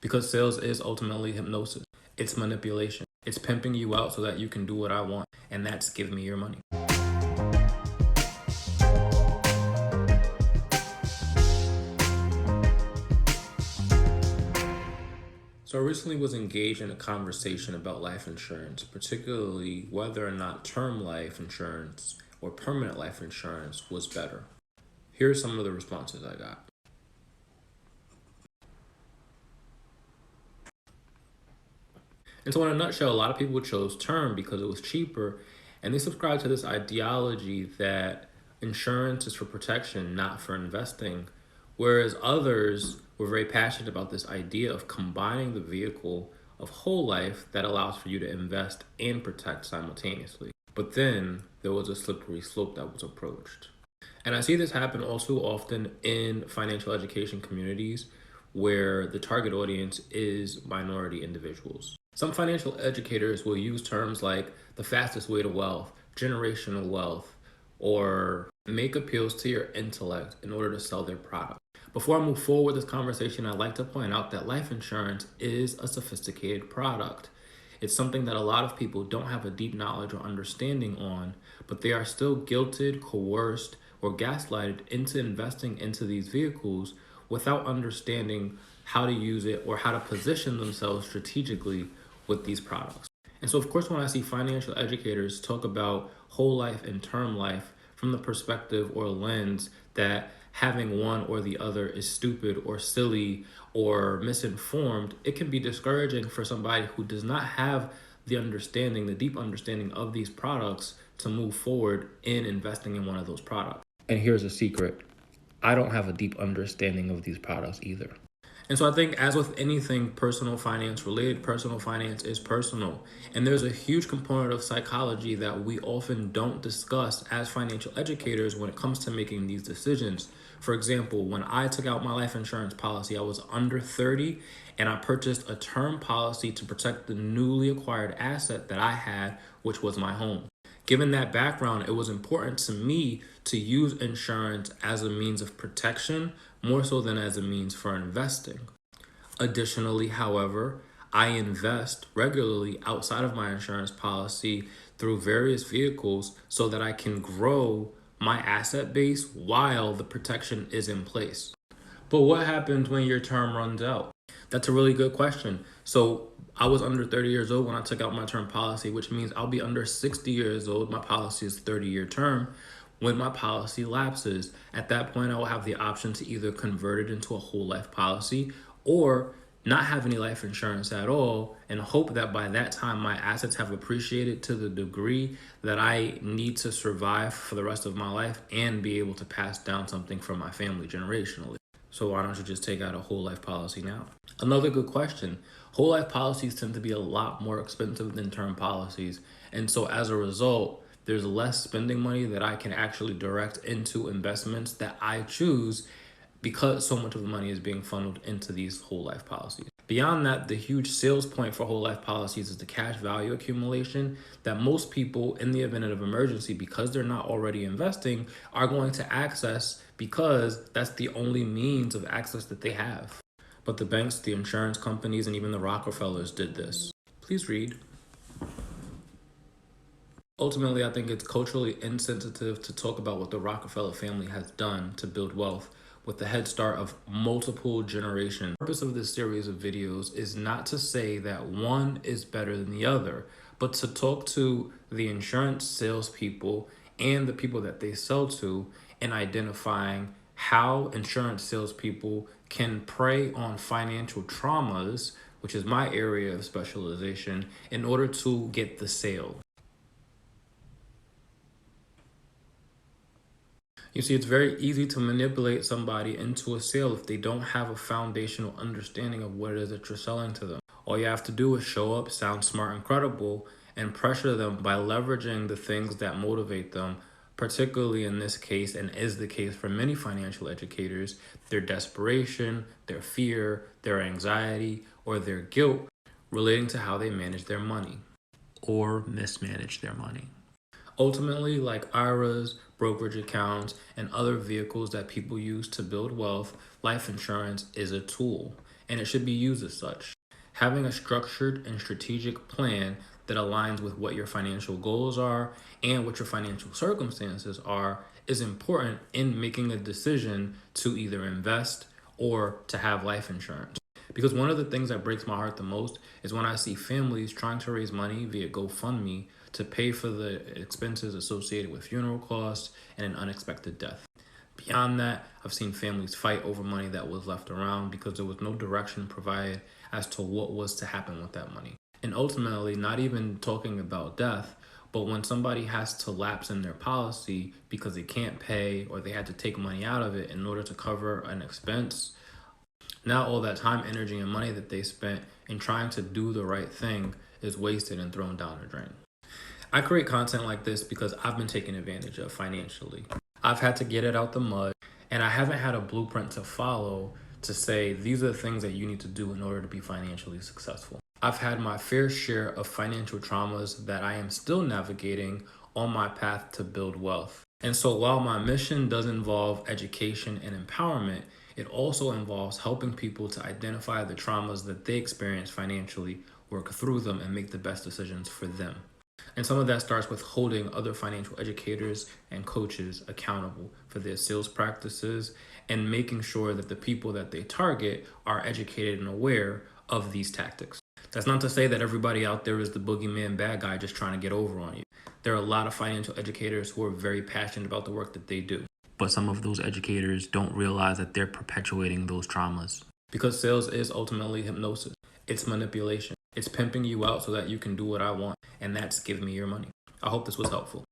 Because sales is ultimately hypnosis. It's manipulation. It's pimping you out so that you can do what I want. And that's give me your money. So I recently was engaged in a conversation about life insurance, particularly whether or not term life insurance or permanent life insurance was better. Here are some of the responses I got. And so in a nutshell, a lot of people chose term because it was cheaper, and they subscribe to this ideology that insurance is for protection, not for investing. Whereas others were very passionate about this idea of combining the vehicle of whole life that allows for you to invest and protect simultaneously. But then there was a slippery slope that was approached. And I see this happen also often in financial education communities where the target audience is minority individuals. Some financial educators will use terms like the fastest way to wealth, generational wealth, or make appeals to your intellect in order to sell their product. Before I move forward with this conversation, I'd like to point out that life insurance is a sophisticated product. It's something that a lot of people don't have a deep knowledge or understanding on, but they are still guilted, coerced, or gaslighted into investing into these vehicles without understanding how to use it or how to position themselves strategically with these products. And so, of course, when I see financial educators talk about whole life and term life from the perspective or lens that having one or the other is stupid or silly or misinformed, it can be discouraging for somebody who does not have the understanding, the deep understanding of these products to move forward in investing in one of those products. And here's a secret. I don't have a deep understanding of these products either. And so I think, as with anything personal finance related, personal finance is personal. And there's a huge component of psychology that we often don't discuss as financial educators when it comes to making these decisions. For example, when I took out my life insurance policy, I was under 30 and I purchased a term policy to protect the newly acquired asset that I had, which was my home. Given that background, it was important to me to use insurance as a means of protection more so than as a means for investing. Additionally, however, I invest regularly outside of my insurance policy through various vehicles so that I can grow my asset base while the protection is in place. But what happens when your term runs out? That's a really good question. So I was under 30 years old when I took out my term policy, which means I'll be under 60 years old. My policy is 30-year term. When my policy lapses, at that point, I will have the option to either convert it into a whole life policy or not have any life insurance at all and hope that by that time my assets have appreciated to the degree that I need to survive for the rest of my life and be able to pass down something from my family generationally. So why don't you just take out a whole life policy now? Another good question. Whole life policies tend to be a lot more expensive than term policies. And so as a result, there's less spending money that I can actually direct into investments that I choose because so much of the money is being funneled into these whole life policies. Beyond that, the huge sales point for whole life policies is the cash value accumulation that most people, in the event of emergency, because they're not already investing, are going to access because that's the only means of access that they have. But the banks, the insurance companies, and even the Rockefellers did this. Please read. Ultimately, I think it's culturally insensitive to talk about what the Rockefeller family has done to build wealth with the head start of multiple generations. The purpose of this series of videos is not to say that one is better than the other, but to talk to the insurance salespeople and the people that they sell to and identifying how insurance salespeople can prey on financial traumas, which is my area of specialization, in order to get the sale. You see, it's very easy to manipulate somebody into a sale if they don't have a foundational understanding of what it is that you're selling to them. All you have to do is show up, sound smart and credible, and pressure them by leveraging the things that motivate them, particularly in this case, and is the case for many financial educators, their desperation, their fear, their anxiety, or their guilt relating to how they manage their money or mismanage their money. Ultimately, like IRAs, brokerage accounts, and other vehicles that people use to build wealth, life insurance is a tool. and it should be used as such. Having a structured and strategic plan that aligns with what your financial goals are and what your financial circumstances are is important in making a decision to either invest or to have life insurance. Because one of the things that breaks my heart the most is when I see families trying to raise money via GoFundMe to pay for the expenses associated with funeral costs and an unexpected death. Beyond that, I've seen families fight over money that was left around because there was no direction provided as to what was to happen with that money. And ultimately, not even talking about death, but when somebody has to lapse in their policy because they can't pay or they had to take money out of it in order to cover an expense, now all that time, energy, and money that they spent in trying to do the right thing is wasted and thrown down the drain. I create content like this because I've been taken advantage of financially. I've had to get it out the mud, and I haven't had a blueprint to follow to say these are the things that you need to do in order to be financially successful. I've had my fair share of financial traumas that I am still navigating on my path to build wealth. And so while my mission does involve education and empowerment, it also involves helping people to identify the traumas that they experience financially, work through them, and make the best decisions for them. And some of that starts with holding other financial educators and coaches accountable for their sales practices and making sure that the people that they target are educated and aware of these tactics. That's not to say that everybody out there is the boogeyman bad guy just trying to get over on you. There are a lot of financial educators who are very passionate about the work that they do. But some of those educators don't realize that they're perpetuating those traumas. Because sales is ultimately hypnosis. It's manipulation. It's pimping you out so that you can do what I want, and that's give me your money. I hope this was helpful.